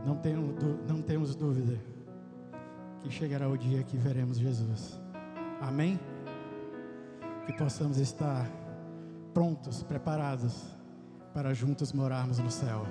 Não temos dúvida que chegará o dia que veremos Jesus. Amém? Que possamos estar prontos, preparados para juntos morarmos no céu.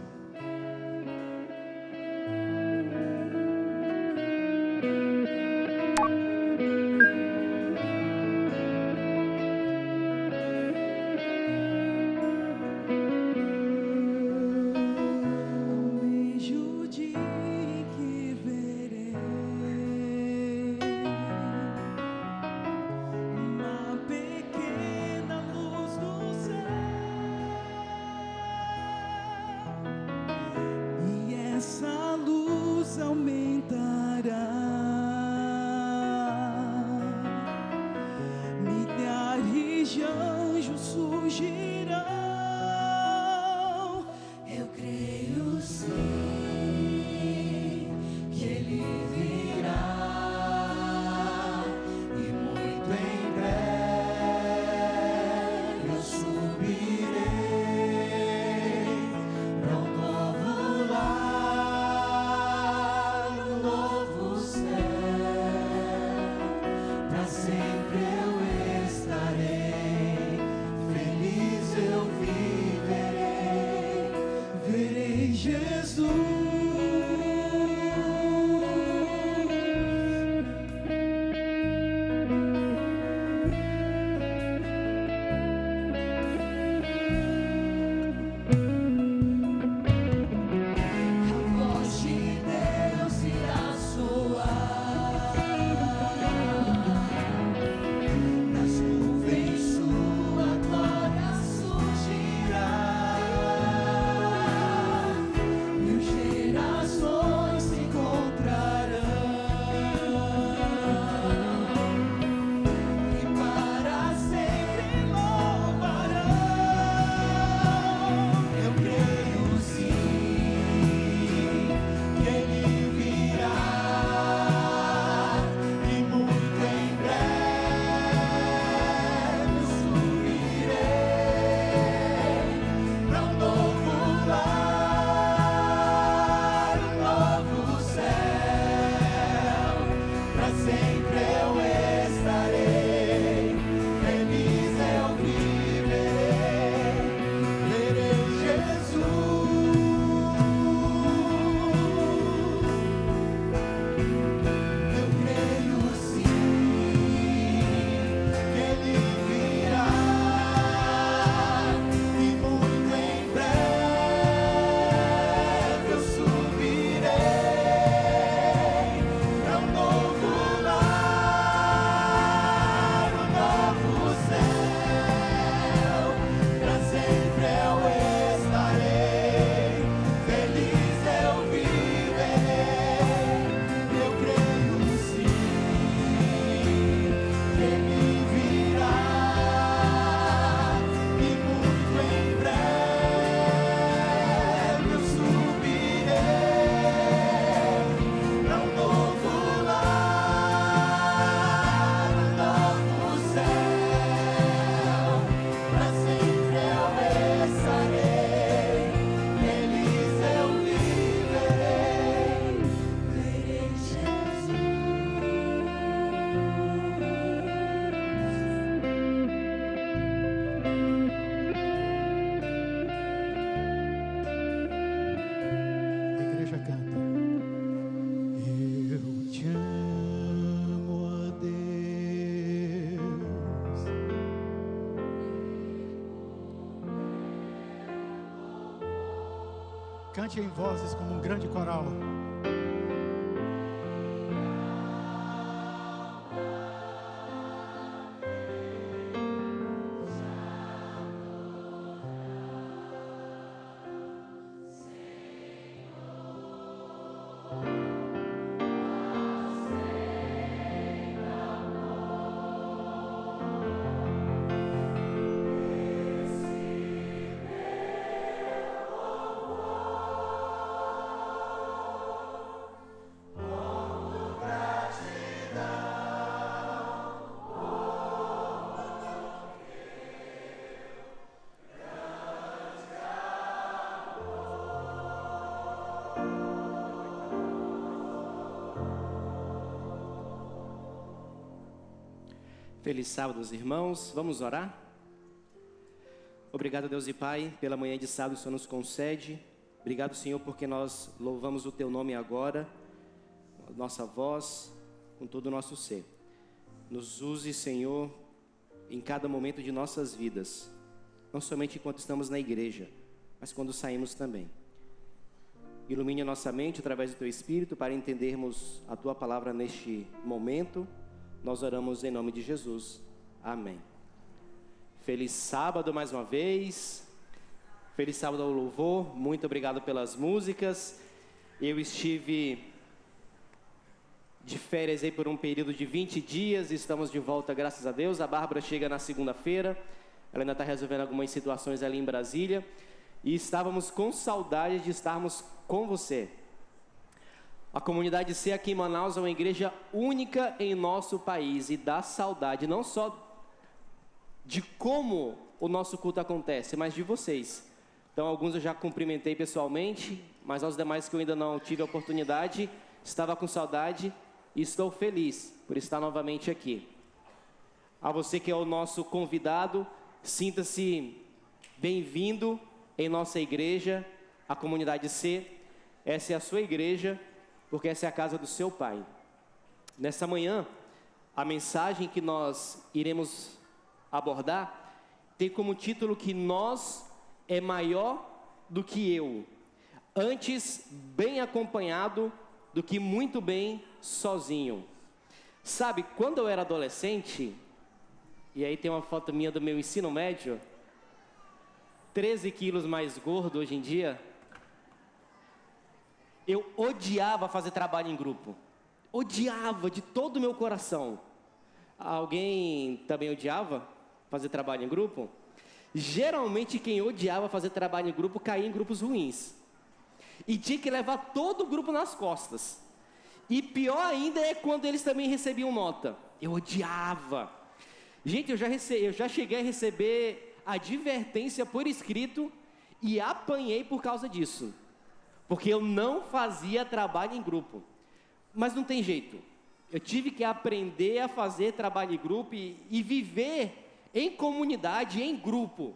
Cante em vozes como um grande coral. Feliz sábado, irmãos. Vamos orar? Obrigado, Deus e Pai, pela manhã de sábado que o Senhor nos concede. Obrigado, Senhor, porque nós louvamos o Teu nome agora, nossa voz, com todo o nosso ser. Nos use, Senhor, em cada momento de nossas vidas, não somente enquanto estamos na igreja, mas quando saímos também. Ilumine a nossa mente através do Teu Espírito para entendermos a Tua palavra neste momento. Nós oramos em nome de Jesus. Amém. Feliz sábado mais uma vez. Feliz sábado ao louvor. Muito obrigado pelas músicas. Eu estive de férias aí por um período de 20 dias. Estamos de volta, graças a Deus. A Bárbara chega na segunda-feira. Ela ainda está resolvendo algumas situações ali em Brasília. E estávamos com saudade de estarmos com você. A comunidade C aqui em Manaus é uma igreja única em nosso país. E dá saudade não só de como o nosso culto acontece, mas de vocês. Então alguns eu já cumprimentei pessoalmente, mas aos demais que eu ainda não tive a oportunidade, estava com saudade e estou feliz por estar novamente aqui. A você que é o nosso convidado, sinta-se bem-vindo em nossa igreja, a comunidade C. Essa é a sua igreja, porque essa é a casa do seu Pai. Nessa manhã, a mensagem que nós iremos abordar tem como título que nós é maior do que eu, antes bem acompanhado do que muito bem sozinho. Sabe, quando eu era adolescente, e aí tem uma foto minha do meu ensino médio, 13 quilos mais gordo hoje em dia, eu odiava fazer trabalho em grupo. Odiava de todo o meu coração. Alguém também odiava fazer trabalho em grupo? Geralmente quem odiava fazer trabalho em grupo caía em grupos ruins. E tinha que levar todo o grupo nas costas. E pior ainda é quando eles também recebiam nota. Eu odiava. Gente, eu já cheguei a receber advertência por escrito e apanhei por causa disso. Porque eu não fazia trabalho em grupo. Mas não tem jeito. Eu tive que aprender a fazer trabalho em grupo e viver em comunidade, em grupo.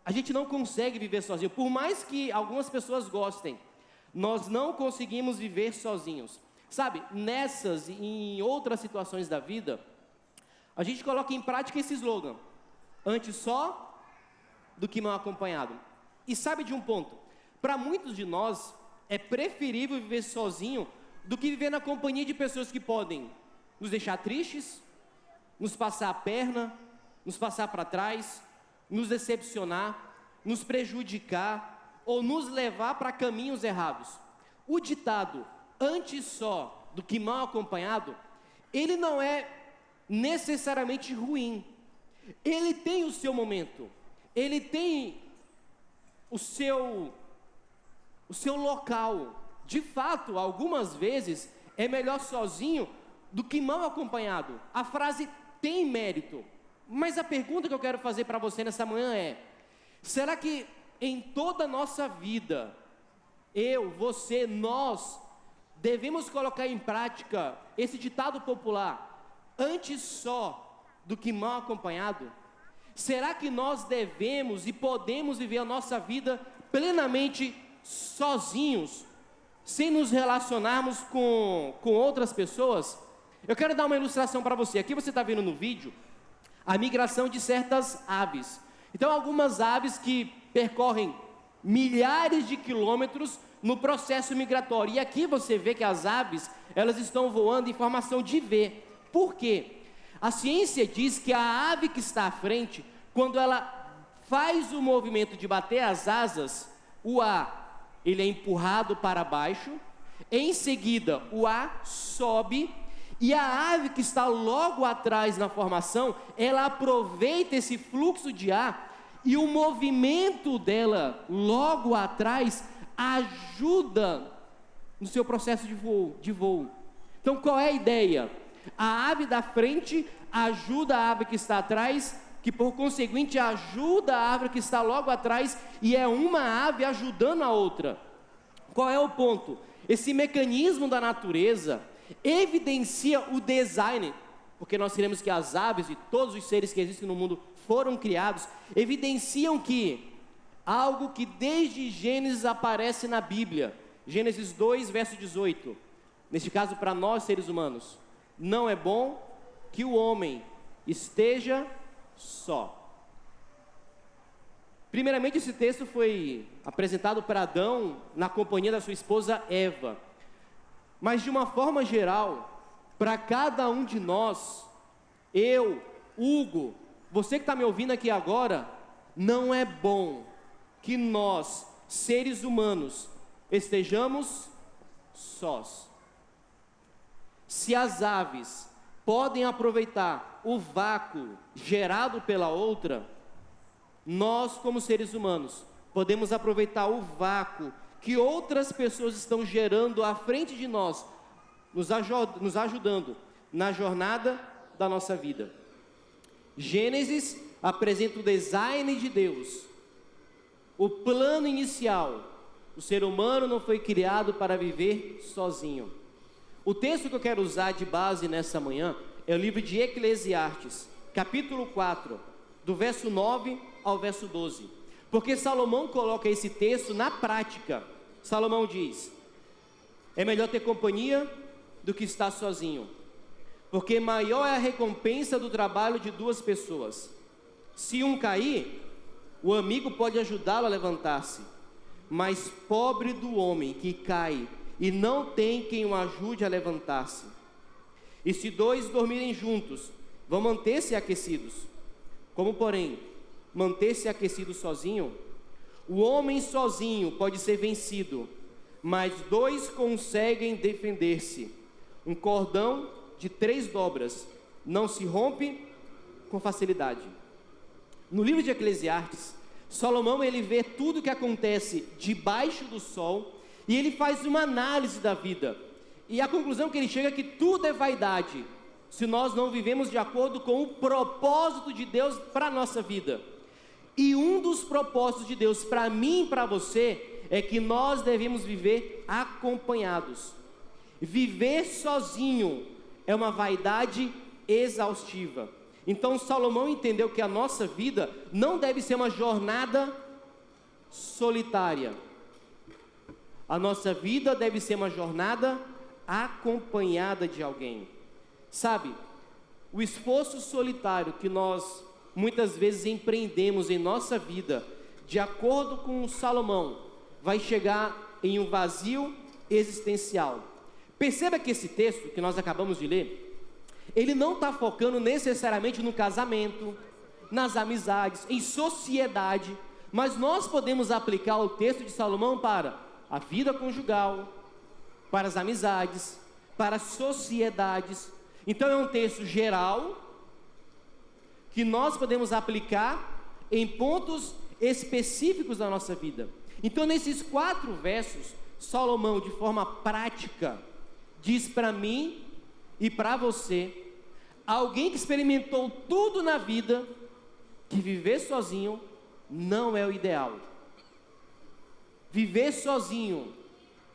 A gente não consegue viver sozinho. Por mais que algumas pessoas gostem, nós não conseguimos viver sozinhos. Sabe, nessas e em outras situações da vida, a gente coloca em prática esse slogan: antes só do que mal acompanhado. E sabe de um ponto? Para muitos de nós, é preferível viver sozinho do que viver na companhia de pessoas que podem nos deixar tristes, nos passar a perna, nos passar para trás, nos decepcionar, nos prejudicar ou nos levar para caminhos errados. O ditado, antes só do que mal acompanhado, ele não é necessariamente ruim. Ele tem o seu momento, ele tem o seu local. De fato, algumas vezes é melhor sozinho do que mal acompanhado. A frase tem mérito, mas a pergunta que eu quero fazer para você nessa manhã é: será que em toda a nossa vida, eu, você, nós, devemos colocar em prática esse ditado popular, antes só do que mal acompanhado? Será que nós devemos e podemos viver a nossa vida plenamente sozinhos, sem nos relacionarmos com outras pessoas? Eu quero dar uma ilustração para você. Aqui você está vendo no vídeo a migração de certas aves. Então, algumas aves que percorrem milhares de quilômetros no processo migratório. E aqui você vê que as aves, elas estão voando em formação de V. Por quê? A ciência diz que a ave que está à frente, quando ela faz o movimento de bater as asas, o ar ele é empurrado para baixo, em seguida o ar sobe, e a ave que está logo atrás na formação, ela aproveita esse fluxo de ar, e o movimento dela logo atrás ajuda no seu processo de voo. Então qual é a ideia? A ave da frente ajuda a ave que está atrás, que por conseguinte ajuda a ave que está logo atrás, e é uma ave ajudando a outra. Qual é o ponto? Esse mecanismo da natureza evidencia o design porque nós cremos que as aves e todos os seres que existem no mundo foram criados, evidenciam que algo que desde Gênesis aparece na Bíblia, Gênesis 2, verso 18, neste caso para nós seres humanos, não é bom que o homem esteja só. Primeiramente, esse texto foi apresentado para Adão na companhia da sua esposa Eva, mas de uma forma geral, para cada um de nós, eu, Hugo, você que está me ouvindo aqui agora, não é bom que nós, seres humanos, estejamos sós. Se as aves podem aproveitar o vácuo gerado pela outra, nós, como seres humanos, podemos aproveitar o vácuo que outras pessoas estão gerando à frente de nós, nos ajudando na jornada da nossa vida. Gênesis apresenta o design de Deus, o plano inicial. O ser humano não foi criado para viver sozinho. O texto que eu quero usar de base nessa manhã é o livro de Eclesiastes, capítulo 4, do verso 9 ao verso 12. Porque Salomão coloca esse texto na prática. Salomão diz: é melhor ter companhia do que estar sozinho, porque maior é a recompensa do trabalho de duas pessoas. Se um cair, o amigo pode ajudá-lo a levantar-se, mas pobre do homem que cai e não tem quem o ajude a levantar-se. E se dois dormirem juntos, vão manter-se aquecidos. Como, porém, manter-se aquecido sozinho? O homem sozinho pode ser vencido, mas dois conseguem defender-se. Um cordão de 3 dobras não se rompe com facilidade. No livro de Eclesiastes, Salomão ele vê tudo o que acontece debaixo do sol e ele faz uma análise da vida. E a conclusão que ele chega é que tudo é vaidade, se nós não vivemos de acordo com o propósito de Deus para a nossa vida. E um dos propósitos de Deus para mim e para você é que nós devemos viver acompanhados. Viver sozinho é uma vaidade exaustiva. Então Salomão entendeu que a nossa vida não deve ser uma jornada solitária. A nossa vida deve ser uma jornada acompanhada de alguém. Sabe, o esforço solitário que nós muitas vezes empreendemos em nossa vida, de acordo com Salomão, vai chegar em um vazio existencial. Perceba que esse texto que nós acabamos de ler, ele não está focando necessariamente no casamento, nas amizades, em sociedade, mas nós podemos aplicar o texto de Salomão para a vida conjugal, para as amizades, para as sociedades. Então é um texto geral, que nós podemos aplicar em pontos específicos da nossa vida. Então nesses 4 versos, Salomão de forma prática, diz para mim e para você, alguém que experimentou tudo na vida, que viver sozinho não é o ideal. Viver sozinho,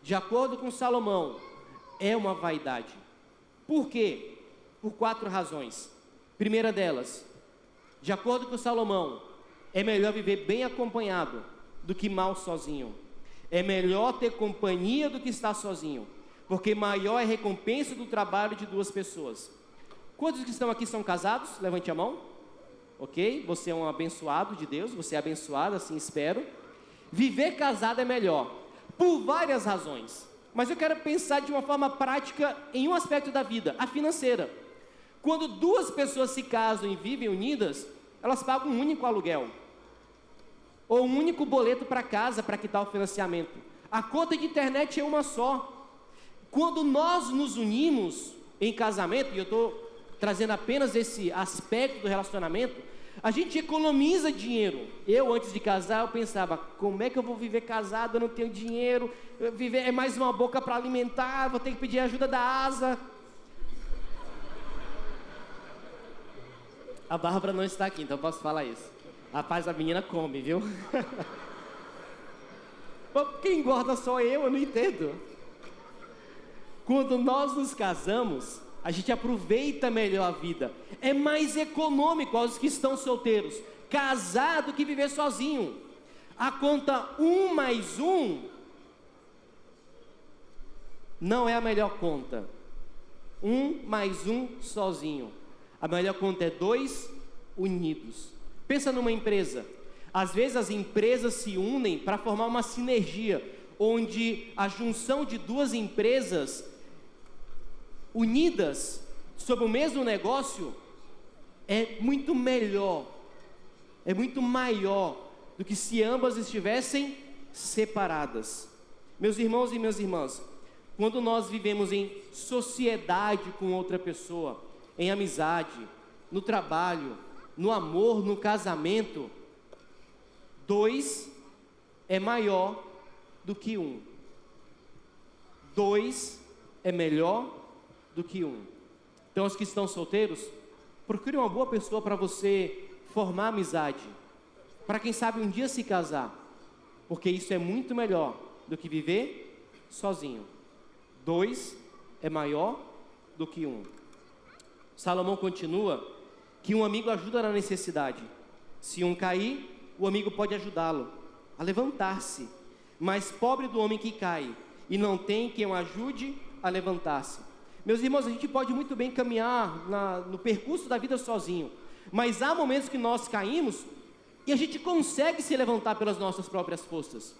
de acordo com Salomão, é uma vaidade. Por quê? Por 4 razões. Primeira delas, de acordo com Salomão, é melhor viver bem acompanhado do que mal sozinho. É melhor ter companhia do que estar sozinho, porque maior é a recompensa do trabalho de 2 pessoas. Quantos que estão aqui são casados? Levante a mão. Ok? Você é um abençoado de Deus, você é abençoado, assim espero. Viver casado é melhor, por várias razões. Mas eu quero pensar de uma forma prática em um aspecto da vida, a financeira. Quando 2 pessoas se casam e vivem unidas, elas pagam um único aluguel, ou um único boleto para casa para quitar o financiamento. A conta de internet é uma só. Quando nós nos unimos em casamento, e eu estou trazendo apenas esse aspecto do relacionamento, a gente economiza dinheiro. Eu, antes de casar, eu pensava, como é que eu vou viver casado, eu não tenho dinheiro, viver é mais uma boca para alimentar, vou ter que pedir ajuda da asa. A Bárbara não está aqui, então eu posso falar isso. Rapaz, a menina come, viu? Quem engorda só eu não entendo. Quando nós nos casamos, a gente aproveita melhor a vida. É mais econômico aos que estão solteiros casar do que viver sozinho. A conta 1 mais 1 não é a melhor conta. 1 mais 1 sozinho. A melhor conta é 2 unidos. Pensa numa empresa. Às vezes as empresas se unem para formar uma sinergia, onde a junção de duas empresas unidas sob o mesmo negócio é muito melhor, é muito maior do que se ambas estivessem separadas. Meus irmãos e minhas irmãs, quando nós vivemos em sociedade com outra pessoa, em amizade, no trabalho, no amor, no casamento, 2 é maior do que 1. 2 é melhor do que 1. Então, os que estão solteiros, procure uma boa pessoa para você formar amizade, para quem sabe um dia se casar, porque isso é muito melhor do que viver sozinho. 2 é maior do que 1. Salomão continua que um amigo ajuda na necessidade. Se um cair, o amigo pode ajudá-lo a levantar-se. Mas pobre do homem que cai e não tem quem o ajude a levantar-se. Meus irmãos, a gente pode muito bem caminhar no percurso da vida sozinho, mas há momentos que nós caímos e a gente consegue se levantar pelas nossas próprias forças.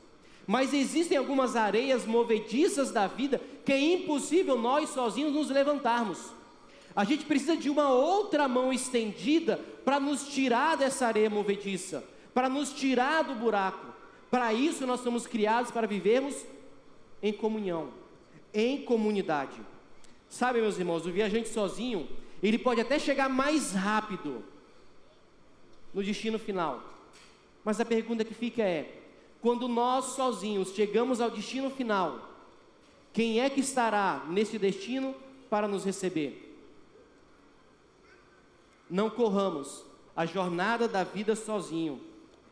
Mas existem algumas areias movediças da vida que é impossível nós sozinhos nos levantarmos. A gente precisa de uma outra mão estendida para nos tirar dessa areia movediça, para nos tirar do buraco. Para isso nós somos criados para vivermos em comunhão, em comunidade. Sabe, meus irmãos, o viajante sozinho, ele pode até chegar mais rápido no destino final. Mas a pergunta que fica é: quando nós sozinhos chegamos ao destino final, quem é que estará nesse destino para nos receber? Não corramos a jornada da vida sozinho,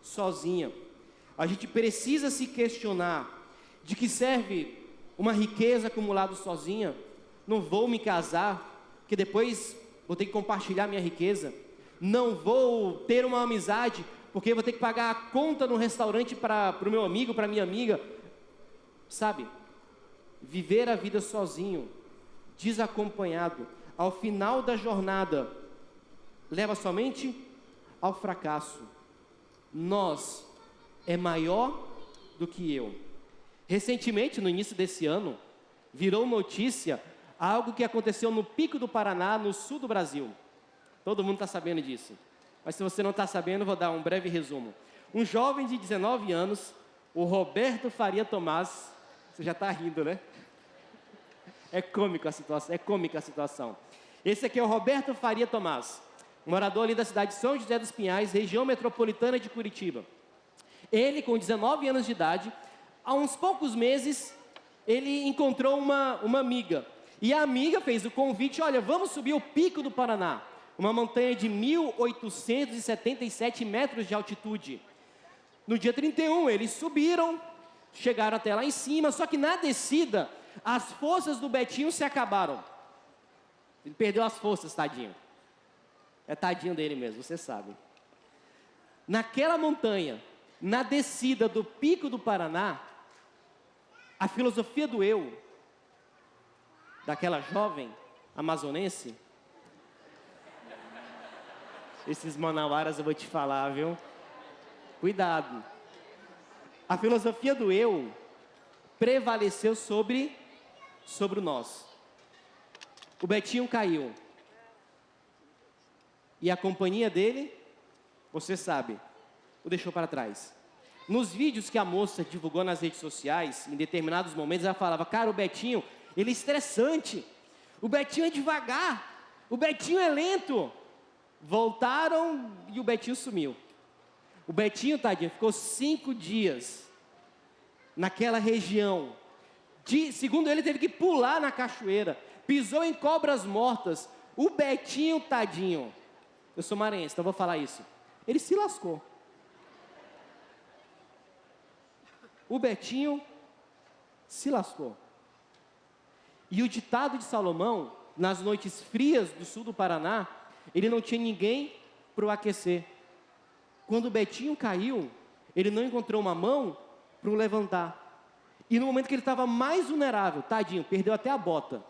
sozinha. A gente precisa se questionar: de que serve uma riqueza acumulada sozinha? Não vou me casar, porque depois vou ter que compartilhar minha riqueza. Não vou ter uma amizade, porque vou ter que pagar a conta no restaurante para o meu amigo, para minha amiga. Sabe, viver a vida sozinho, desacompanhado, ao final da jornada, leva somente ao fracasso. Nós é maior do que eu. Recentemente, no início desse ano, virou notícia algo que aconteceu no Pico do Paraná, no sul do Brasil. Todo mundo está sabendo disso. Mas se você não está sabendo, vou dar um breve resumo. Um jovem de 19 anos, o Roberto Faria Tomás, você já está rindo, né? É cômica a situação. Esse aqui é o Roberto Faria Tomás, morador ali da cidade de São José dos Pinhais, região metropolitana de Curitiba. Ele, com 19 anos de idade, há uns poucos meses, ele encontrou uma amiga. E a amiga fez o convite: olha, vamos subir o Pico do Paraná, uma montanha de 1.877 metros de altitude. No dia 31, eles subiram, chegaram até lá em cima, só que na descida, as forças do Betinho se acabaram. Ele perdeu as forças, tadinho. É tadinho dele mesmo, você sabe. Naquela montanha, na descida do Pico do Paraná, a filosofia do eu, daquela jovem amazonense, esses manauaras eu vou te falar, viu? Cuidado. A filosofia do eu prevaleceu sobre o nós. O Betinho caiu. E a companhia dele, você sabe, o deixou para trás. Nos vídeos que a moça divulgou nas redes sociais, em determinados momentos, ela falava: cara, o Betinho, ele é estressante. O Betinho é devagar. O Betinho é lento. Voltaram e o Betinho sumiu. O Betinho, tadinho, ficou 5 dias naquela região. Segundo ele, teve que pular na cachoeira. Pisou em cobras mortas. O Betinho, tadinho, eu sou maranhense, então vou falar isso, ele se lascou. O Betinho se lascou. E o ditado de Salomão nas noites frias do sul do Paraná, ele não tinha ninguém para o aquecer. Quando o Betinho caiu, ele não encontrou uma mão para o levantar. E no momento que ele estava mais vulnerável, tadinho, perdeu até a bota.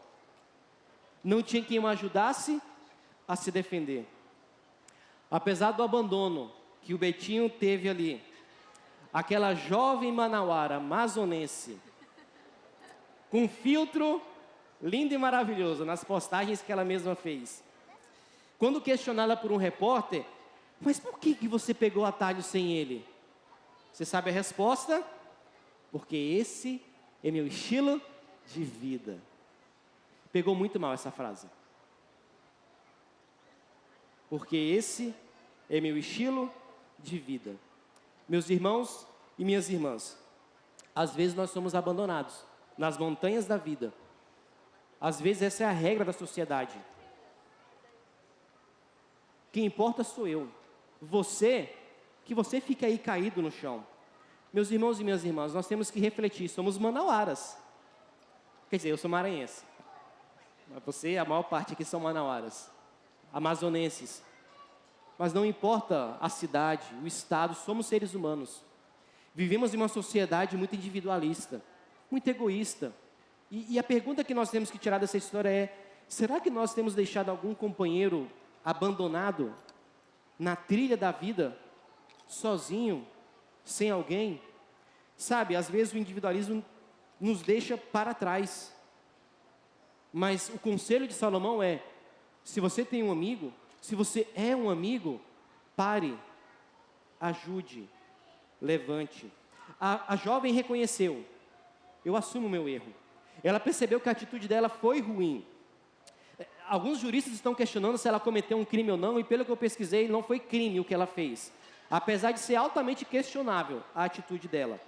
Não tinha quem o ajudasse a se defender. Apesar do abandono que o Betinho teve ali, aquela jovem manauara amazonense, com filtro lindo e maravilhoso nas postagens que ela mesma fez. Quando questionada por um repórter, mas por que você pegou atalho sem ele? Você sabe a resposta? Porque esse é meu estilo de vida. Pegou muito mal essa frase. Porque esse é meu estilo de vida. Meus irmãos e minhas irmãs, às vezes nós somos abandonados nas montanhas da vida. Às vezes essa é a regra da sociedade. Quem importa sou eu. Que você fica aí caído no chão. Meus irmãos e minhas irmãs, nós temos que refletir, somos manauaras. Quer dizer, eu sou maranhense. Mas você, a maior parte aqui são manauaras, amazonenses. Mas não importa a cidade, o estado, somos seres humanos. Vivemos em uma sociedade muito individualista, muito egoísta. E a pergunta que nós temos que tirar dessa história é: será que nós temos deixado algum companheiro abandonado na trilha da vida, sozinho, sem alguém? Sabe, às vezes o individualismo nos deixa para trás. Mas o conselho de Salomão é: se você tem um amigo, se você é um amigo, pare, ajude, levante. A jovem reconheceu: eu assumo o meu erro. Ela percebeu que a atitude dela foi ruim. Alguns juristas estão questionando se ela cometeu um crime ou não, e pelo que eu pesquisei, não foi crime o que ela fez. Apesar de ser altamente questionável a atitude dela.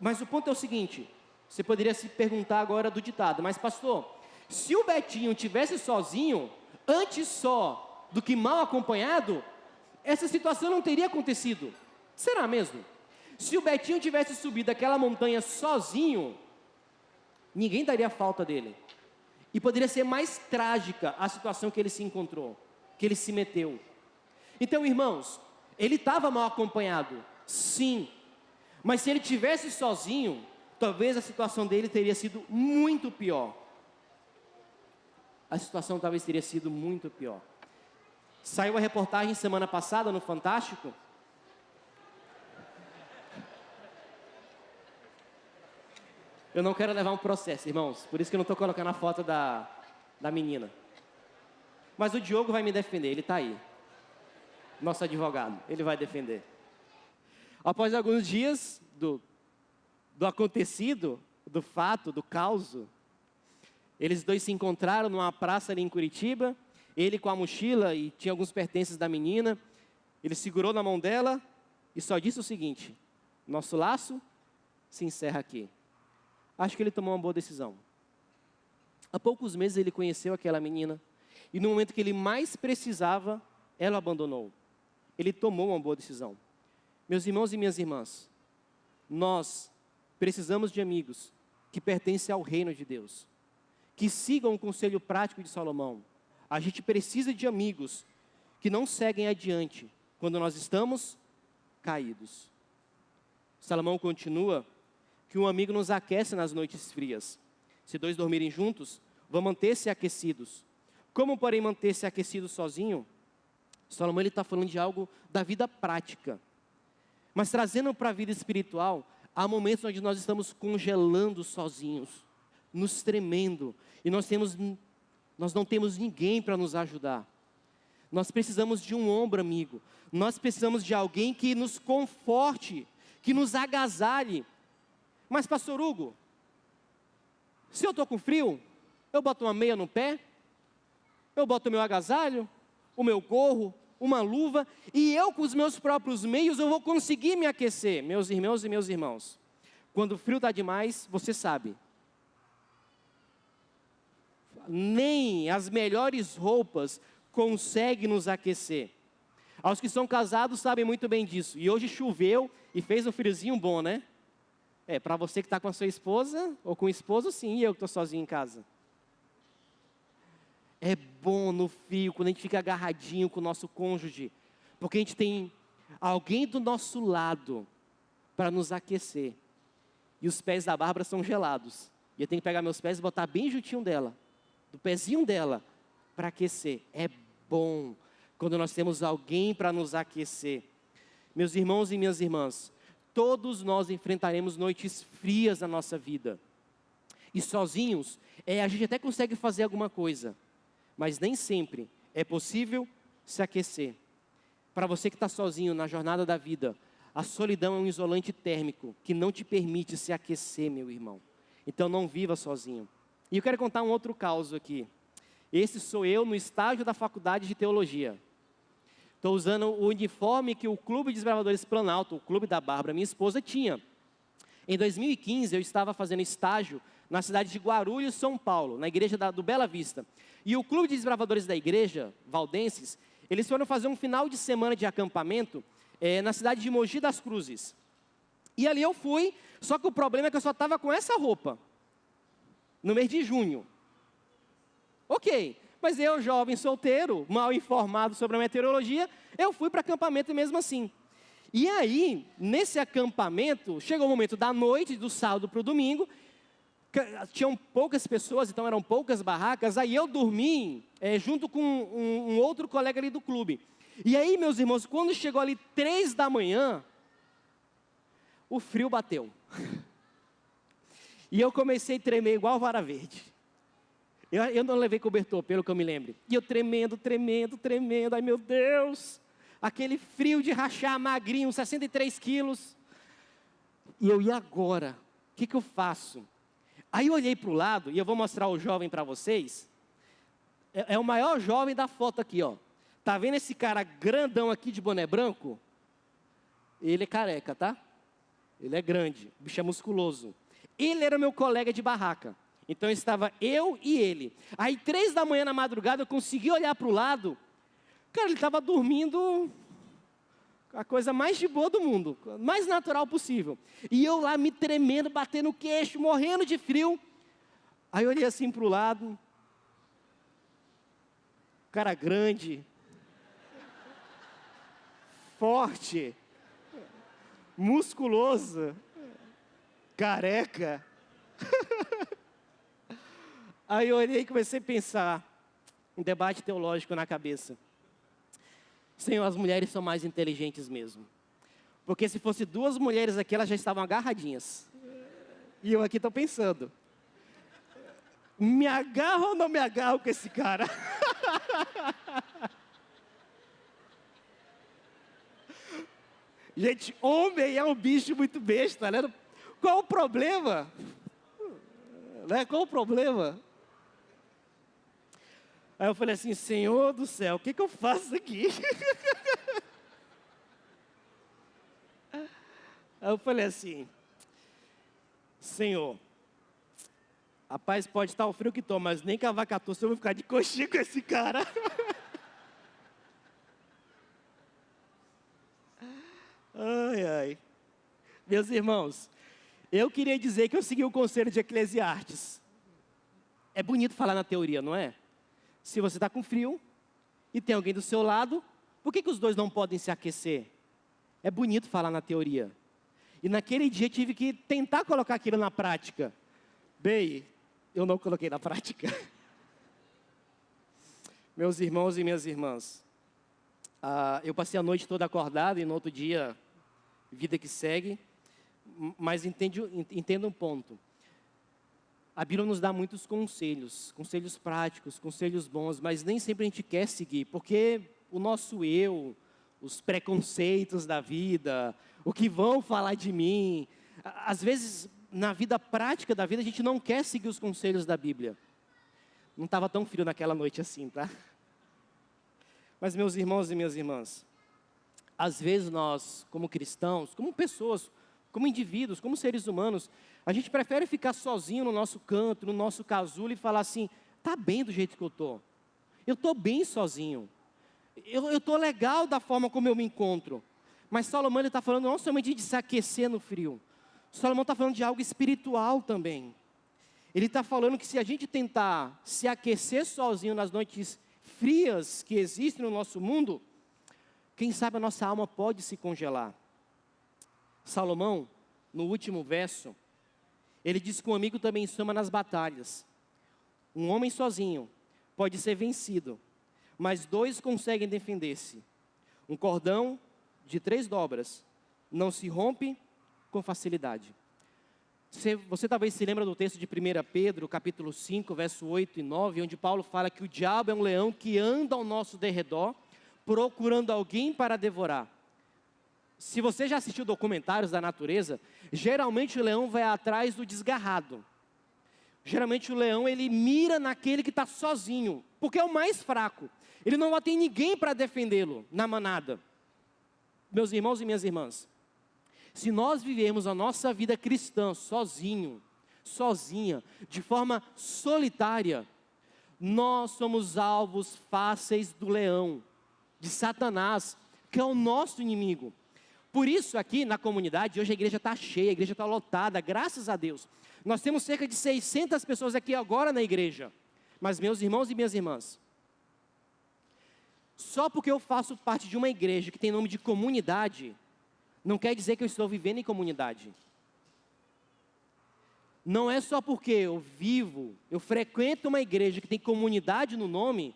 Mas o ponto é o seguinte: você poderia se perguntar agora do ditado, mas pastor, se o Betinho tivesse sozinho, antes só do que mal acompanhado, essa situação não teria acontecido. Será mesmo? Se o Betinho tivesse subido aquela montanha sozinho, ninguém daria falta dele. E poderia ser mais trágica a situação que ele se encontrou, que ele se meteu. Então, irmãos, ele estava mal acompanhado, sim. Mas se ele tivesse sozinho, talvez a situação dele teria sido muito pior. A situação talvez teria sido muito pior. Saiu a reportagem semana passada no Fantástico. Eu não quero levar um processo, irmãos. Por isso que eu não estou colocando a foto da menina. Mas o Diogo vai me defender, ele está aí. Nosso advogado, ele vai defender. Após alguns dias do acontecido, do fato, do caos, eles dois se encontraram numa praça ali em Curitiba. Ele com a mochila e tinha alguns pertences da menina. Ele segurou na mão dela e só disse o seguinte: nosso laço se encerra aqui. Acho que ele tomou uma boa decisão. Há poucos meses ele conheceu aquela menina. E no momento que ele mais precisava, ela o abandonou. Ele tomou uma boa decisão. Meus irmãos e minhas irmãs, nós precisamos de amigos que pertencem ao reino de Deus, que sigam o conselho prático de Salomão. A gente precisa de amigos que não seguem adiante quando nós estamos caídos. Salomão continua que um amigo nos aquece nas noites frias. Se dois dormirem juntos, vão manter-se aquecidos. Como, porém, manter-se aquecido sozinho? Salomão está falando de algo da vida prática. Mas trazendo para a vida espiritual, há momentos onde nós estamos congelando sozinhos, nos tremendo, e nós não temos ninguém para nos ajudar. Nós precisamos de um ombro amigo. Nós precisamos de alguém que nos conforte, que nos agasalhe. Mas, pastor Hugo, se eu estou com frio, eu boto uma meia no pé, eu boto o meu agasalho, o meu gorro, uma luva, e eu com os meus próprios meios eu vou conseguir me aquecer. Meus irmãos e meus irmãos, quando o frio está demais, você sabe, nem as melhores roupas conseguem nos aquecer. Aos que são casados sabem muito bem disso. E hoje choveu e fez um friozinho bom, né? Para você que está com a sua esposa, ou com o esposo, sim, e eu que estou sozinho em casa. É bom no frio, quando a gente fica agarradinho com o nosso cônjuge, porque a gente tem alguém do nosso lado para nos aquecer. E os pés da Bárbara são gelados. E eu tenho que pegar meus pés e botar bem juntinho dela, do pezinho dela, para aquecer. É bom quando nós temos alguém para nos aquecer. Meus irmãos e minhas irmãs, todos nós enfrentaremos noites frias na nossa vida. E sozinhos, a gente até consegue fazer alguma coisa, mas nem sempre é possível se aquecer. Para você que está sozinho na jornada da vida, a solidão é um isolante térmico que não te permite se aquecer, meu irmão. Então não viva sozinho. E eu quero contar um outro caso aqui. Esse sou eu no estágio da faculdade de teologia. Estou usando o uniforme que o Clube de Desbravadores Planalto, o clube da Bárbara, minha esposa, tinha. Em 2015, eu estava fazendo estágio na cidade de Guarulhos, São Paulo, na igreja do Bela Vista. E o Clube de Desbravadores da igreja, valdenses, eles foram fazer um final de semana de acampamento na cidade de Mogi das Cruzes. E ali eu fui, só que o problema é que eu só estava com essa roupa, no mês de junho. Ok, mas eu, jovem solteiro, mal informado sobre a meteorologia, eu fui para acampamento mesmo assim. E aí, nesse acampamento, chegou o momento da noite, do sábado para o domingo, tinham poucas pessoas, então eram poucas barracas, aí eu dormi junto com um outro colega ali do clube. E aí, meus irmãos, quando chegou ali 3 da manhã, o frio bateu. E eu comecei a tremer igual vara verde. Eu não levei cobertor, pelo que eu me lembro. E eu tremendo, ai meu Deus, aquele frio de rachar magrinho, 63 quilos. E agora? O que eu faço? Aí eu olhei para o lado, e eu vou mostrar o jovem para vocês. É o maior jovem da foto aqui, ó. Tá vendo esse cara grandão aqui de boné branco? Ele é careca, tá? Ele é grande, o bicho é musculoso. Ele era meu colega de barraca. Então estava eu e ele. Aí 3 da manhã na madrugada eu consegui olhar para o lado. Cara, ele estava dormindo a coisa mais de boa do mundo, mais natural possível. E eu lá me tremendo, batendo o queixo, morrendo de frio. Aí eu olhei assim para o lado. Cara grande, forte, musculoso, careca. Aí eu olhei e comecei a pensar, um debate teológico na cabeça. Senhor, as mulheres são mais inteligentes mesmo. Porque se fosse 2 mulheres aqui, elas já estavam agarradinhas. E eu aqui estou pensando, me agarro ou não me agarro com esse cara? Gente, homem é um bicho muito besta, né? Qual o problema? Né? Qual o problema? Aí eu falei assim, Senhor do céu, o que eu faço aqui? Aí eu falei assim, Senhor, rapaz, pode estar o frio que toma, mas nem que a vaca tussa eu vou ficar de coxinha com esse cara. Ai, ai. Meus irmãos, eu queria dizer que eu segui o conselho de Eclesiastes. É bonito falar na teoria, não é? Se você está com frio e tem alguém do seu lado, por que os dois não podem se aquecer? É bonito falar na teoria. E naquele dia eu tive que tentar colocar aquilo na prática. Bem, eu não coloquei na prática. Meus irmãos e minhas irmãs, eu passei a noite toda acordado e no outro dia, vida que segue. Mas entenda um ponto. A Bíblia nos dá muitos conselhos práticos, conselhos bons, mas nem sempre a gente quer seguir, porque o nosso eu, os preconceitos da vida, o que vão falar de mim, às vezes na vida prática da vida a gente não quer seguir os conselhos da Bíblia. Não estava tão frio naquela noite assim, tá? Mas meus irmãos e minhas irmãs, às vezes nós, como cristãos, como pessoas, como indivíduos, como seres humanos, a gente prefere ficar sozinho no nosso canto, no nosso casulo e falar assim, tá bem do jeito que eu estou. Eu estou bem sozinho. Eu estou legal da forma como eu me encontro. Mas Salomão está falando não somente de se aquecer no frio. Salomão está falando de algo espiritual também. Ele está falando que se a gente tentar se aquecer sozinho nas noites frias que existem no nosso mundo, quem sabe a nossa alma pode se congelar. Salomão, no último verso, ele diz que um amigo também soma nas batalhas. Um homem sozinho pode ser vencido, mas 2 conseguem defender-se. Um cordão de 3 dobras não se rompe com facilidade. Você talvez se lembra do texto de 1 Pedro, capítulo 5, verso 8 e 9, onde Paulo fala que o diabo é um leão que anda ao nosso derredor, procurando alguém para devorar. Se você já assistiu documentários da natureza, geralmente o leão vai atrás do desgarrado. Geralmente o leão, ele mira naquele que está sozinho, porque é o mais fraco. Ele não tem ninguém para defendê-lo na manada. Meus irmãos e minhas irmãs, se nós vivermos a nossa vida cristã sozinho, sozinha, de forma solitária, nós somos alvos fáceis do leão, de Satanás, que é o nosso inimigo. Por isso aqui na comunidade, hoje a igreja está cheia, a igreja está lotada, graças a Deus. Nós temos cerca de 600 pessoas aqui agora na igreja. Mas meus irmãos e minhas irmãs, só porque eu faço parte de uma igreja que tem nome de comunidade, não quer dizer que eu estou vivendo em comunidade. Não é só porque eu frequento uma igreja que tem comunidade no nome,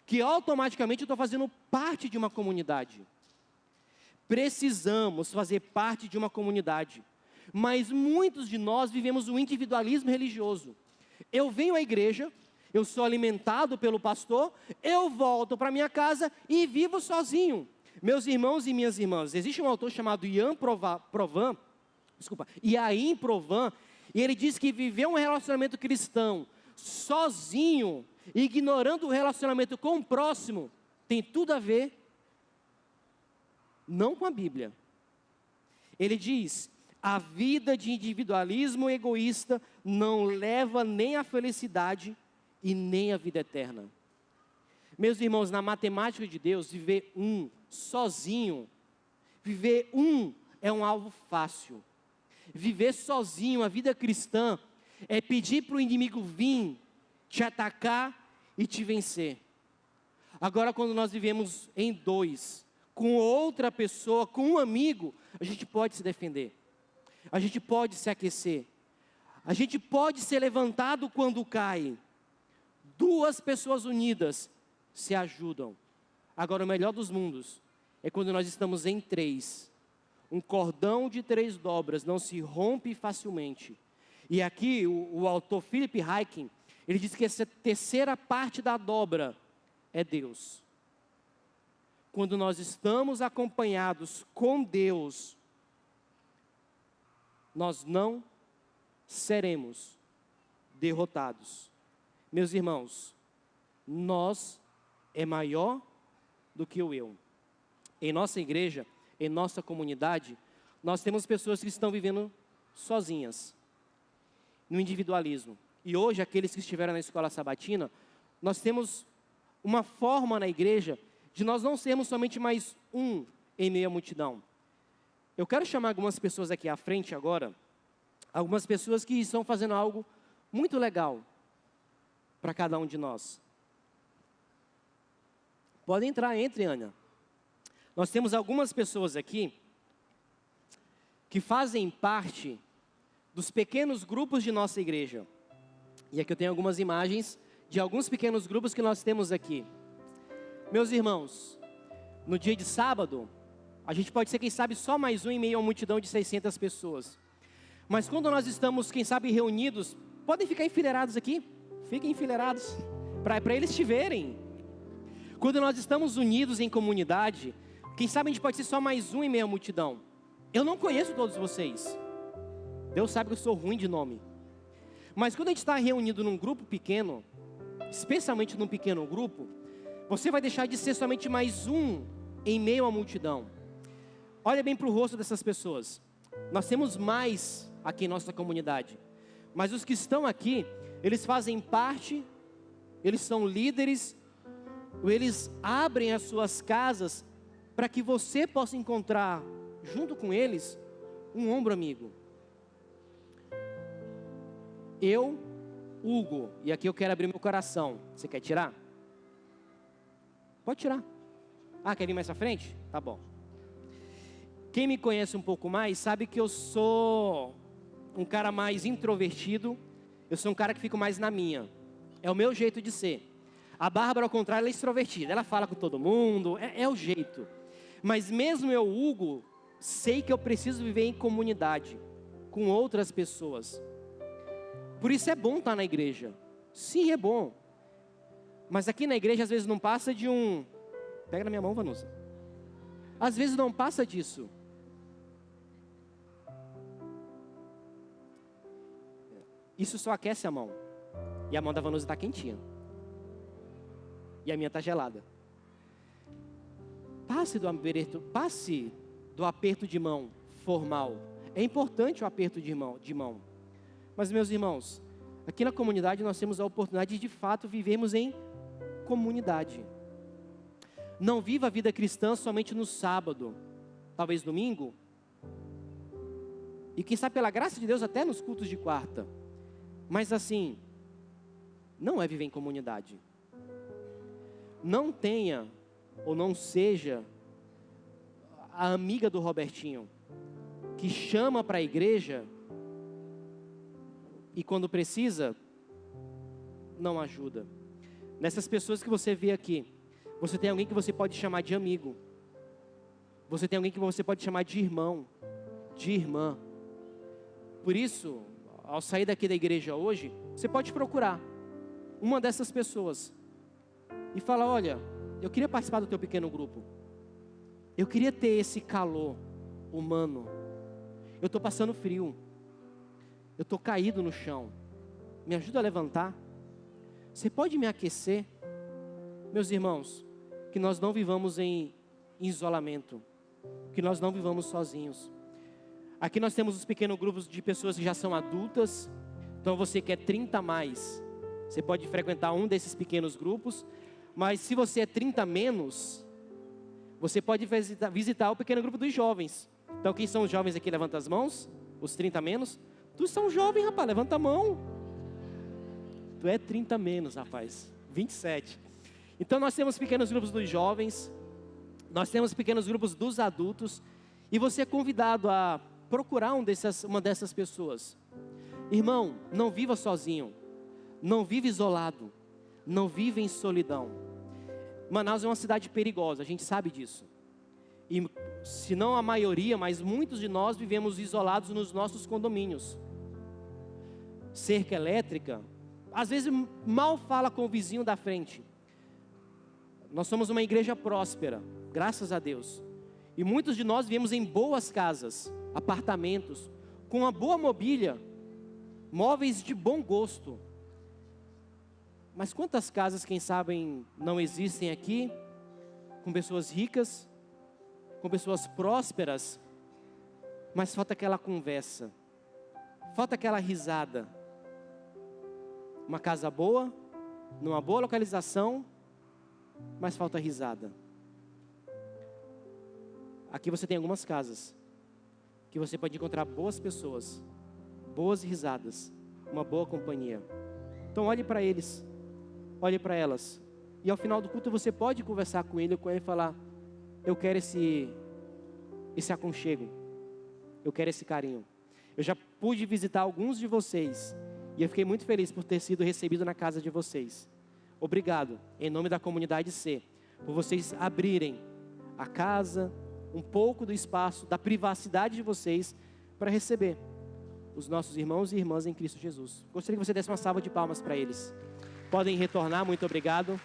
que automaticamente eu estou fazendo parte de uma comunidade. Precisamos fazer parte de uma comunidade. Mas muitos de nós vivemos o individualismo religioso. Eu venho à igreja, eu sou alimentado pelo pastor, eu volto para minha casa e vivo sozinho. Meus irmãos e minhas irmãs, existe um autor chamado Iain Provan, e ele diz que viver um relacionamento cristão sozinho, ignorando o relacionamento com o próximo, tem tudo a ver, não com a Bíblia. Ele diz: a vida de individualismo egoísta não leva nem à felicidade e nem à vida eterna. Meus irmãos, na matemática de Deus, viver sozinho, viver é um alvo fácil. Viver sozinho, a vida cristã, é pedir para o inimigo vir, te atacar e te vencer. Agora, quando nós vivemos em 2, com outra pessoa, com um amigo, a gente pode se defender. A gente pode se aquecer. A gente pode ser levantado quando cai. 2 pessoas unidas se ajudam. Agora, o melhor dos mundos é quando nós estamos em 3. Um cordão de 3 dobras não se rompe facilmente. E aqui o autor Philip Ryken, ele diz que essa terceira parte da dobra é Deus. Quando nós estamos acompanhados com Deus, nós não seremos derrotados. Meus irmãos, nós é maior do que o eu. Em nossa igreja, em nossa comunidade, nós temos pessoas que estão vivendo sozinhas, no individualismo. E hoje, aqueles que estiveram na escola sabatina, nós temos uma forma na igreja de nós não sermos somente mais em meio à multidão. Eu quero chamar algumas pessoas aqui à frente agora, algumas pessoas que estão fazendo algo muito legal para cada um de nós. Pode entrar, entre, Ana. Nós temos algumas pessoas aqui que fazem parte dos pequenos grupos de nossa igreja. E aqui eu tenho algumas imagens de alguns pequenos grupos que nós temos aqui. Meus irmãos, no dia de sábado, a gente pode ser, quem sabe, só mais em meio a uma multidão de 600 pessoas. Mas quando nós estamos, quem sabe, reunidos, podem ficar enfileirados aqui? Fiquem enfileirados, para eles te verem. Quando nós estamos unidos em comunidade, quem sabe a gente pode ser só mais em meio à multidão. Eu não conheço todos vocês. Deus sabe que eu sou ruim de nome. Mas quando a gente está reunido num grupo pequeno, especialmente num pequeno grupo, você vai deixar de ser somente mais em meio à multidão. Olha bem para o rosto dessas pessoas. Nós temos mais aqui em nossa comunidade. Mas os que estão aqui, eles fazem parte, eles são líderes, eles abrem as suas casas para que você possa encontrar, junto com eles, um ombro amigo. Eu Hugo, e aqui eu quero abrir meu coração. Você quer tirar? Pode tirar. Ah, quer vir mais à frente? Tá bom. Quem me conhece um pouco mais sabe que eu sou um cara mais introvertido. Eu sou um cara que fico mais na minha. É o meu jeito de ser. A Bárbara, ao contrário, ela é extrovertida. Ela fala com todo mundo, é o jeito. Mas mesmo eu, Hugo, sei que eu preciso viver em comunidade, com outras pessoas. Por isso é bom estar na igreja. Sim, é bom. Mas aqui na igreja, às vezes, não passa de um... Pega na minha mão, Vanusa. Às vezes não passa disso. Isso só aquece a mão. E a mão da Vanusa está quentinha. E a minha está gelada. Passe do aperto de mão formal. É importante o aperto de mão. Mas, meus irmãos, aqui na comunidade nós temos a oportunidade de fato vivermos em comunidade. Não viva a vida cristã somente no sábado, talvez domingo. E quem sabe pela graça de Deus até nos cultos de quarta. Mas assim, não é viver em comunidade. Não tenha ou não seja a amiga do Robertinho, que chama para a igreja e quando precisa, não ajuda. Nessas pessoas que você vê aqui, você tem alguém que você pode chamar de amigo. Você tem alguém que você pode chamar de irmão, de irmã. Por isso, ao sair daqui da igreja hoje, você pode procurar uma dessas pessoas e falar: olha, eu queria participar do teu pequeno grupo. Eu queria ter esse calor humano. Eu estou passando frio. Eu estou caído no chão. Me ajuda a levantar. Você pode me aquecer? Meus irmãos, que nós não vivamos em isolamento. Que nós não vivamos sozinhos. Aqui nós temos os pequenos grupos de pessoas que já são adultas. Então você que é 30 a mais, você pode frequentar um desses pequenos grupos. Mas se você é 30 a menos, você pode visitar o pequeno grupo dos jovens. Então quem são os jovens aqui? Levanta as mãos. Os 30 a menos. Tu são jovem, rapaz, levanta a mão. Tu é 30 a menos, rapaz. 27. Então nós temos pequenos grupos dos jovens. Nós temos pequenos grupos dos adultos. E você é convidado a procurar uma dessas pessoas. Irmão, não viva sozinho. Não viva isolado. Não viva em solidão. Manaus é uma cidade perigosa, a gente sabe disso. E se não a maioria, mas muitos de nós vivemos isolados nos nossos condomínios. Cerca elétrica, às vezes mal fala com o vizinho da frente. Nós somos uma igreja próspera, graças a Deus. E muitos de nós vivemos em boas casas, apartamentos, com uma boa mobília, móveis de bom gosto. Mas quantas casas, quem sabe, não existem aqui, com pessoas ricas, com pessoas prósperas, mas falta aquela conversa, falta aquela risada. Uma casa boa, numa boa localização, mas falta risada. Aqui você tem algumas casas, que você pode encontrar boas pessoas, boas risadas, uma boa companhia. Então olhe para eles, olhe para elas. E ao final do culto você pode conversar com ele ou com ele e falar: eu quero esse aconchego, eu quero esse carinho. Eu já pude visitar alguns de vocês e eu fiquei muito feliz por ter sido recebido na casa de vocês. Obrigado, em nome da comunidade C, por vocês abrirem a casa, um pouco do espaço, da privacidade de vocês para receber os nossos irmãos e irmãs em Cristo Jesus. Gostaria que você desse uma salva de palmas para eles. Podem retornar, muito obrigado.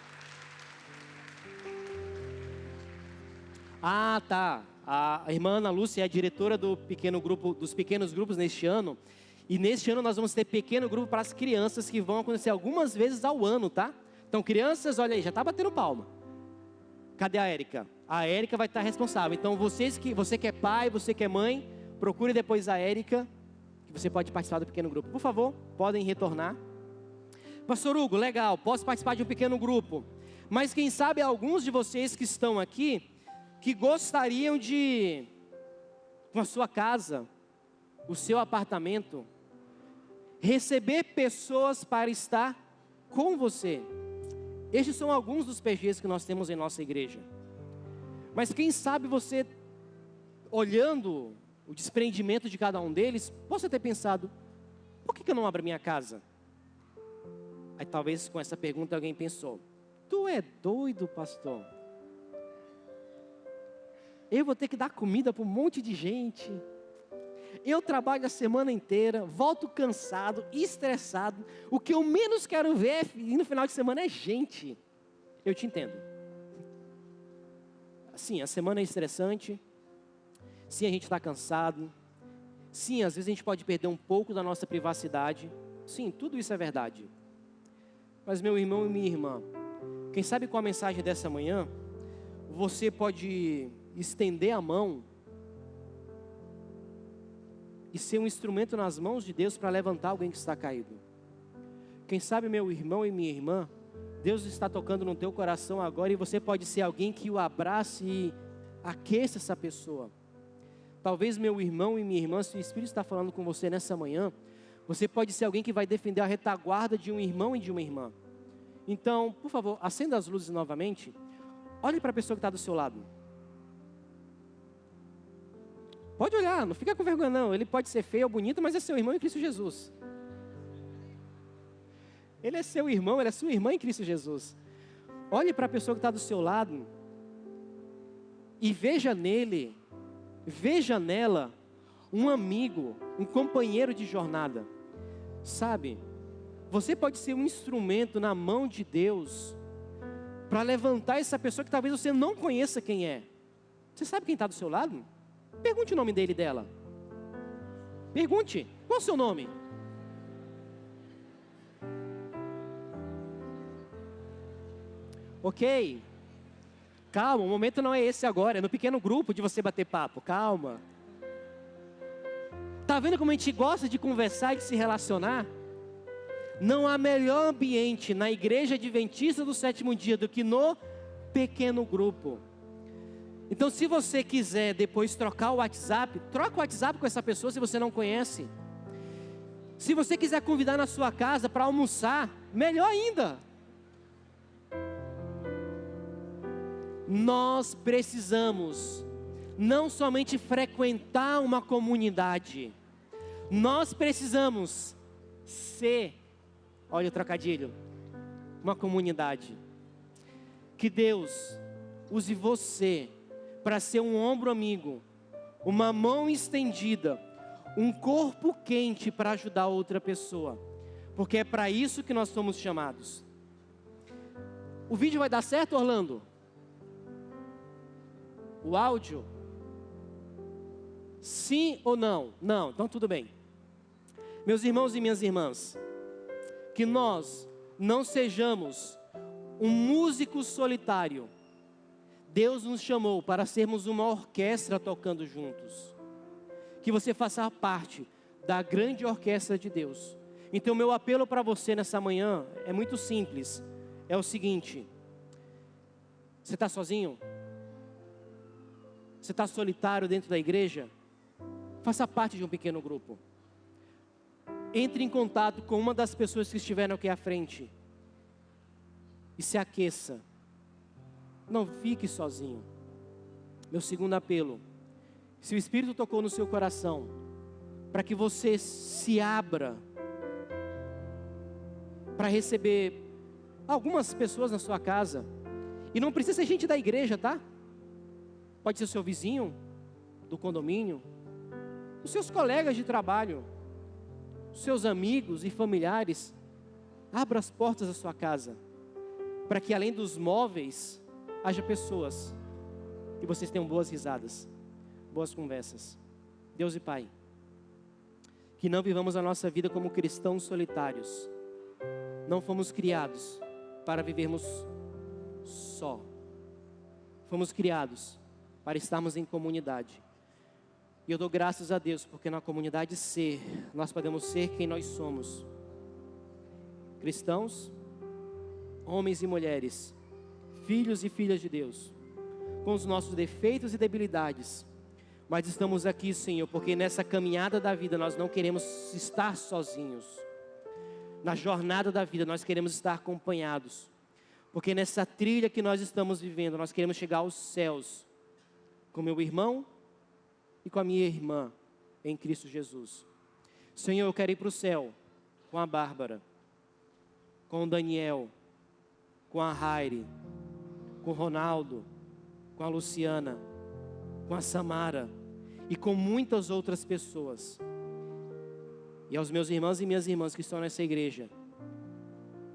Ah, tá. A irmã Ana Lúcia é a diretora dos pequenos grupos neste ano. E neste ano nós vamos ter pequeno grupo para as crianças, que vão acontecer algumas vezes ao ano, tá? Então crianças, olha aí, já está batendo palma. Cadê a Érica? A Érica vai estar responsável. Então você que é pai, você que é mãe, procure depois a Érica, que você pode participar do pequeno grupo. Por favor, podem retornar. Pastor Hugo, legal, posso participar de um pequeno grupo. Mas quem sabe alguns de vocês que estão aqui, que gostariam de, com a sua casa, o seu apartamento, receber pessoas para estar com você. Estes são alguns dos PGs que nós temos em nossa igreja. Mas quem sabe você, olhando o desprendimento de cada um deles, possa ter pensado, por que eu não abro a minha casa? Aí talvez com essa pergunta alguém pensou, tu é doido, pastor? Eu vou ter que dar comida para um monte de gente. Eu trabalho a semana inteira, volto cansado, estressado. O que eu menos quero ver no final de semana é gente. Eu te entendo. Sim, a semana é estressante. Sim, a gente está cansado. Sim, às vezes a gente pode perder um pouco da nossa privacidade. Sim, tudo isso é verdade. Mas meu irmão e minha irmã, quem sabe com a mensagem dessa manhã, você pode estender a mão e ser um instrumento nas mãos de Deus para levantar alguém que está caído. Quem sabe, meu irmão e minha irmã, Deus está tocando no teu coração agora e você pode ser alguém que o abrace e aqueça essa pessoa. Talvez, meu irmão e minha irmã, se o Espírito está falando com você nessa manhã, você pode ser alguém que vai defender a retaguarda de um irmão e de uma irmã. Então, por favor, acenda as luzes novamente. Olhe para a pessoa que está do seu lado. Pode olhar, não fica com vergonha não. Ele pode ser feio ou bonito, mas é seu irmão em Cristo Jesus. Ele é seu irmão, ela é sua irmã em Cristo Jesus. Olhe para a pessoa que está do seu lado e veja nele, veja nela um amigo, um companheiro de jornada. Sabe, você pode ser um instrumento na mão de Deus para levantar essa pessoa que talvez você não conheça quem é. Você sabe quem está do seu lado? Pergunte o nome dele e dela. Pergunte, qual é o seu nome? Ok, calma, o momento não é esse agora, é no pequeno grupo de você bater papo, calma. Tá vendo como a gente gosta de conversar e de se relacionar? Não há melhor ambiente na igreja adventista do sétimo dia do que no pequeno grupo. Então, se você quiser depois trocar o WhatsApp, troca o WhatsApp com essa pessoa se você não conhece. Se você quiser convidar na sua casa para almoçar, melhor ainda. Nós precisamos não somente frequentar uma comunidade, nós precisamos ser, olha o trocadilho, uma comunidade. Que Deus use você para ser um ombro amigo, uma mão estendida, um corpo quente para ajudar outra pessoa, porque é para isso que nós somos chamados. O vídeo vai dar certo, Orlando? O áudio? Sim ou não? Não, então tudo bem. Meus irmãos e minhas irmãs, que nós não sejamos um músico solitário. Deus nos chamou para sermos uma orquestra tocando juntos. Que você faça parte da grande orquestra de Deus. Então meu apelo para você nessa manhã é muito simples. É o seguinte: você está sozinho? Você está solitário dentro da igreja? Faça parte de um pequeno grupo. Entre em contato com uma das pessoas que estiveram aqui à frente e se aqueça. Não fique sozinho. Meu segundo apelo: se o Espírito tocou no seu coração, para que você se abra para receber algumas pessoas na sua casa, e não precisa ser gente da igreja, tá? Pode ser o seu vizinho do condomínio, os seus colegas de trabalho, os seus amigos e familiares. Abra as portas da sua casa, para que além dos móveis, haja pessoas, e vocês tenham boas risadas, boas conversas. Deus e Pai, que não vivamos a nossa vida como cristãos solitários. Não fomos criados para vivermos só. Fomos criados para estarmos em comunidade. E eu dou graças a Deus, porque na comunidade nós podemos ser quem nós somos. Cristãos, homens e mulheres, filhos e filhas de Deus, com os nossos defeitos e debilidades, mas estamos aqui, Senhor, porque nessa caminhada da vida nós não queremos estar sozinhos. na jornada da vida, nós queremos estar acompanhados. Porque nessa trilha que nós estamos vivendo, nós queremos chegar aos céus com meu irmão e com a minha irmã em Cristo Jesus. Senhor, eu quero ir para o céu com a Bárbara, com o Daniel, com a Raire, com o Ronaldo, com a Luciana, com a Samara e com muitas outras pessoas. E aos meus irmãos e minhas irmãs que estão nessa igreja,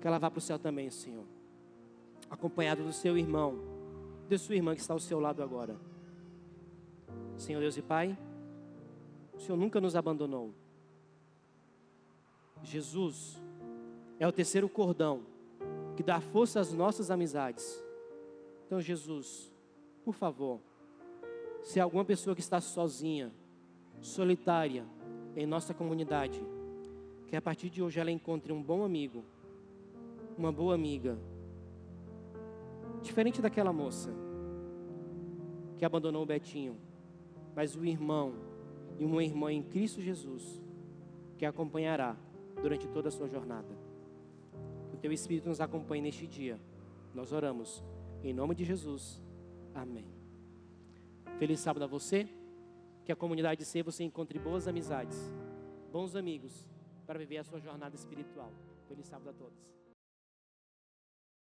que ela vá para o céu também, Senhor, acompanhado do seu irmão, da sua irmã que está ao seu lado agora. Senhor Deus e Pai, o Senhor nunca nos abandonou. Jesus é o terceiro cordão que dá força às nossas amizades. Então, Jesus, por favor, se há alguma pessoa que está sozinha, solitária em nossa comunidade, que a partir de hoje ela encontre um bom amigo, uma boa amiga, diferente daquela moça que abandonou o Betinho, mas o irmão e uma irmã em Cristo Jesus que a acompanhará durante toda a sua jornada. Que o Teu Espírito nos acompanhe neste dia. Nós oramos em nome de Jesus. Amém. Feliz sábado a você. Que a comunidade C você encontre boas amizades, bons amigos para viver a sua jornada espiritual. Feliz sábado a todos.